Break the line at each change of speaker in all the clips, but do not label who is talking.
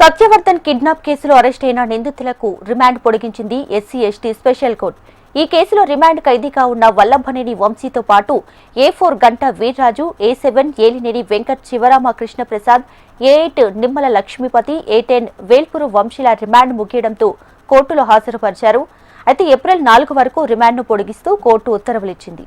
Satyavardhan kidnap కేసులో arrest అయిన నిందితులకు రిమాండ్ పొడిగించింది ఎస్సీ ఎస్టీ స్పెషల్ కోర్టు. ఈ కేసులో రిమాండ్ ఖైదీగా ఉన్న వల్లభనేని వంశీతో పాటు A4 Ganta Veerraju, A7 Elineni Venkat Sivarama Krishnaprasad, A8 Nimmala Lakshmipathi, A10 Velpuru వంశీల రిమాండ్ ముగియడంతో కోర్టులో హాజరుపరిచారు. అయితే ఏప్రిల్ 4 వరకు రిమాండ్ను పొడిగిస్తూ కోర్టు ఉత్తర్వులిచ్చింది.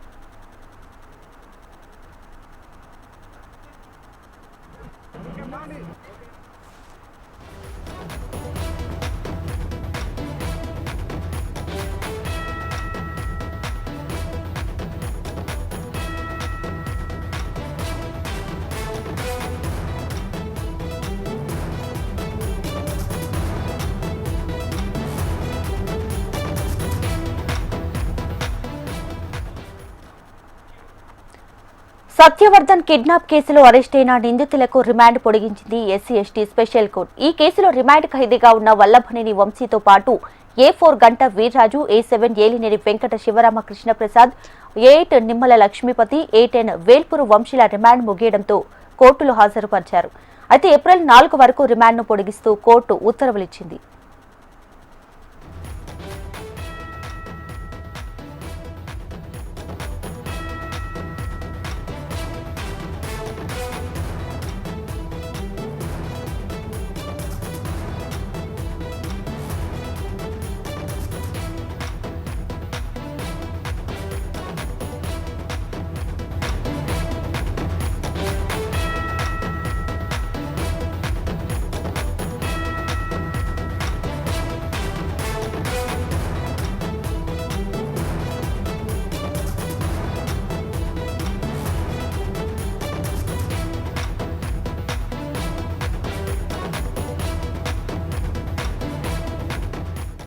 సత్యవర్ధన్ కిడ్నాప్ కేసులో అరెస్ట్ అయిన నిందితులకు రిమాండ్ పొడిగించింది ఎస్సీ ఎస్టీ స్పెషల్ కోర్టు. ఈ కేసులో రిమాండ్ ఖైదీగా ఉన్న వల్లభనేని వంశీతో పాటు A4 Ganta Veerraju, A7 Elineni Venkata Sivarama Krishnaprasad, A8 Nimmala Lakshmipathi, A10 Velpuru వంశీల రిమాండ్ ముగియడంతో కోర్టులో హాజరుపరిచారు. అయితే ఏప్రిల్ 4 వరకు రిమాండ్ను పొడిగిస్తూ కోర్టు ఉత్తర్వులిచ్చింది.